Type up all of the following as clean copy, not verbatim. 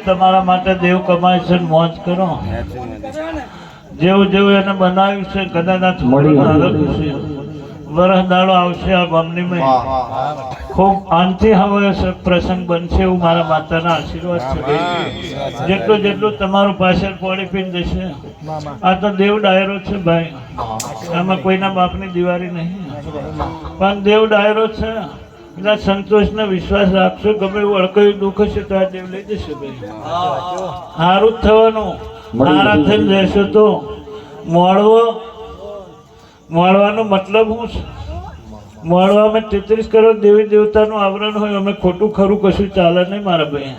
તમારા માટે દેવ કમાય છે, મોજ કરો. જેવું જેવું એને બનાવ્યું છે કદાચ વરસ દાડો આવશે આ ગામની ખૂબ આનથી હવે પ્રસંગ બનશે એવું મારા માતાના આશીર્વાદ છે. જેટલું જેટલું તમારું પાછળ પોળી પીને જશે. આ તો દેવ ડાયરો છે ભાઈ, આમાં કોઈના બાપની દિવાળી નહીં, પણ દેવ ડાયરો છે. એટલે સંતોષ ને વિશ્વાસ રાખશો, ગમે એવું અડકયું દુઃખ હશે તો આ દેવ લઈ જશે ભાઈ. સારું જ થવાનું. નારા થઈને રહેશો તો મળવાનો મતલબ શું છે? મળવામાં 33 કરોડ દેવી દેવતાનું આવરણ હોય, અમે ખોટું ખરું કશું ચાલે નહીં મારા ભાઈ.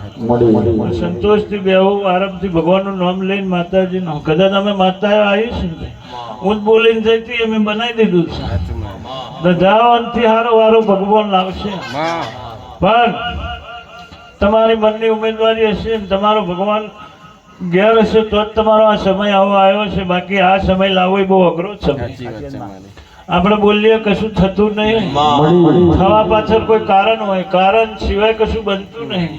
સંતોષથી બેહવું, આરામથી ભગવાનનું નામ લઈને માતાજીનું. કદાચ અમે માતા આવી છે ને, હું જ બોલીને જઈતી, અમે બનાવી દીધું છે. જાવાનથી હારો વારો ભગવાન લાવશે, પણ તમારી મનની ઉમેદવારી હશે ને તમારો ભગવાન ઘેર હશે તો જ તમારો આ સમય આવો આવ્યો છે. બાકી આ સમય લાવવો એ બહુ અઘરો સમય. આપણે બોલીએ કશું થતું નહીં, થવા પાછળ કોઈ કારણ હોય, કારણ સિવાય કશું બનતું નહીં.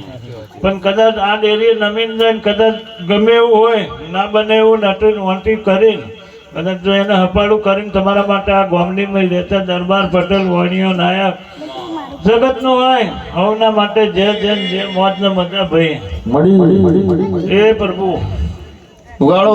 પણ કદાચ આ ડેરી નમીન જાય, કદાચ ગમે એવું હોય, ના બને એવું નટી કરીને કદાચ જો એને હપાડું કરીને તમારા માટે આ ગામડીમાં રહેતા દરબાર પટેલ વણિયો નાયક જગતનું હોય હવના માટે જે મોજ ને મજા ભાઈ એ પ્રભુ વાળો.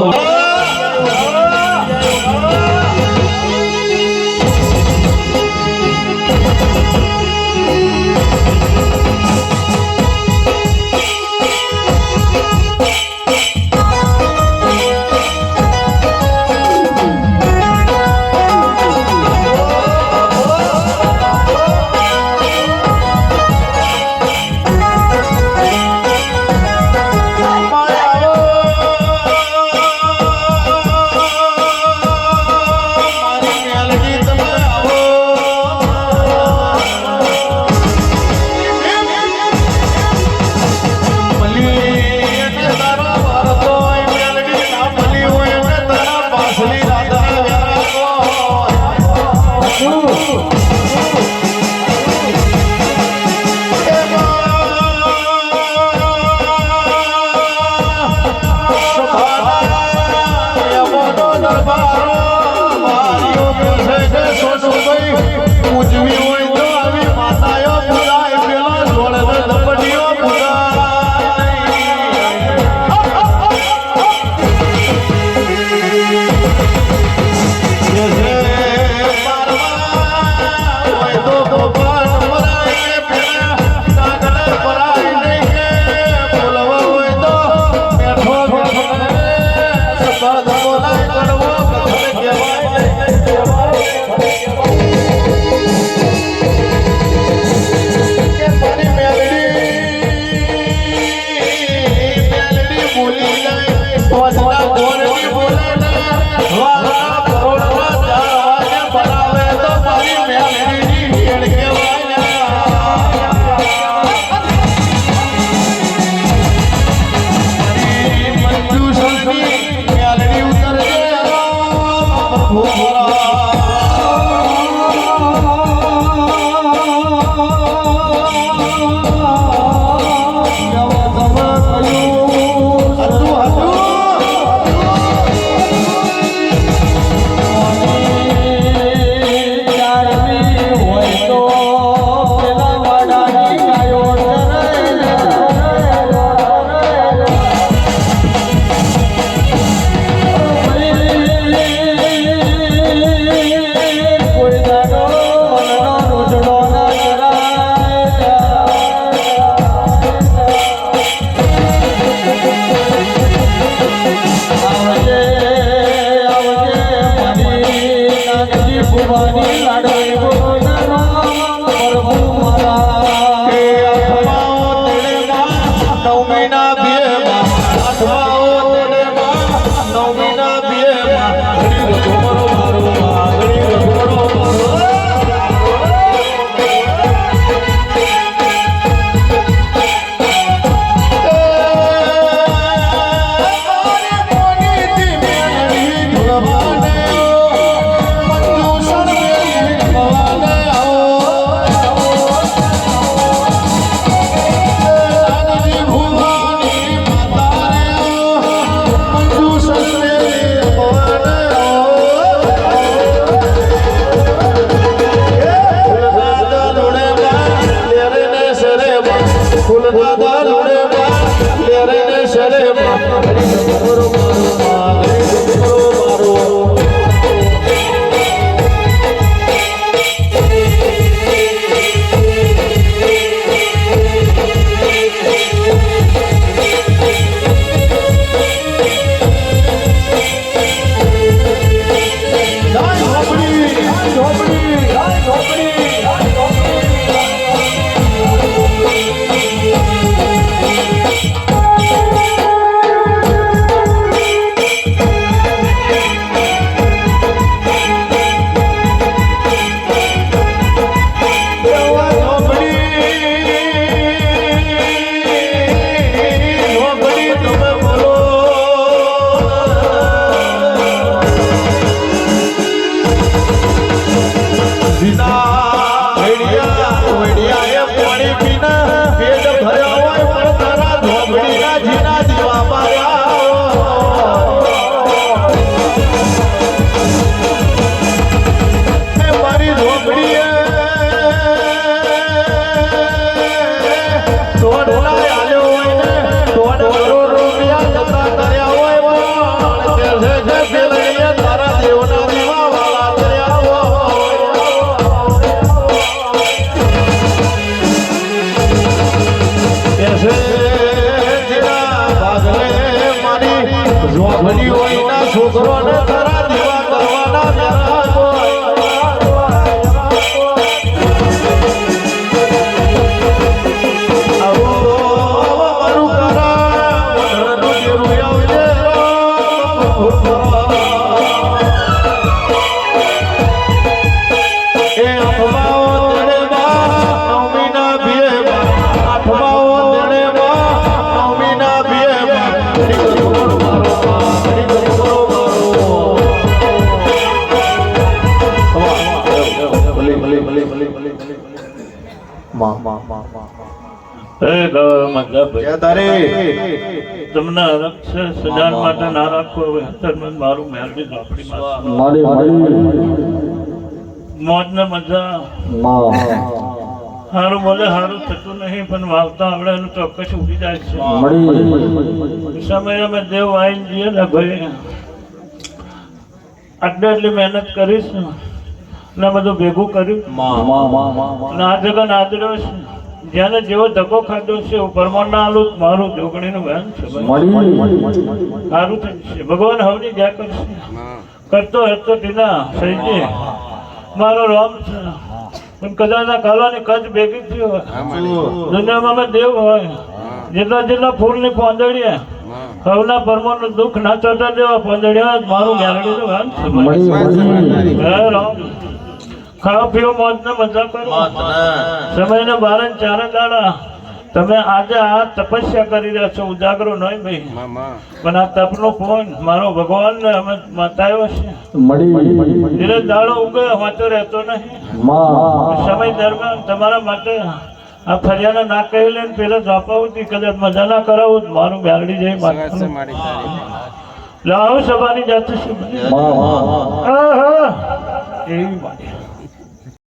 ફૂલના દારૂડે લેરે ને શરે મારી ડમરો મારો મારી ડમરો મારો છોકરોને તારા દીવા કરવાના તમને સજાન માટે ના રાખો મારું મહેરબાની આપણી મોજ ને મજા સારું બોલે સારું થતું નહીં પણ વાવતા આવડે એનું ચોક્કસ ઉભી જાય છે સમય અમે દેવ આવીને જઈએ ને ભાઈ આટલી મહેનત કરીશ ને બધું ભેગું કર્યું આ જગન આદર્યો છે જેને જેવો ધક્કો ખાધો છે એવું પરમાણ ના આલું મારું જોગણીનું વહેન છે સારું થશે ભગવાન હવની જ્યાં કરશે કરતો હતો ટીના સહીજી મારો રામ છે પણ કદાચ આ કાલાની કચ્છ ભેગી થયો હોય દુનિયામાં અમે દેવ હોય જેટલા જેટલા ફૂલની પોંદડીએ હવના પરમાણનું દુઃખ ના ચડતા દેવા પોંદડિયા મારું મેલડીનું વહેન છે રામ ખાવા પીવો મોજ ને મજા કરો સમય ને 12 ને 4 દાડા તમે આજે આ તપસ્યા કરી રહ્યા છો ઉજાગરો નહીં ભાઈ પણ આ તપનો ફોન મારો ભગવાન ને અમે મતાયો છે ધીરે દાડો ઉગે વાંચો રહેતો નહીં સમય દરમિયાન તમારા માટે આ ફરિયાને ના કહી લઈને પેલા ઝાપાવું કદાચ મજા ના કરાવું મારું બેરડી જઈ લાવ સભાની જાત છે એવી મારી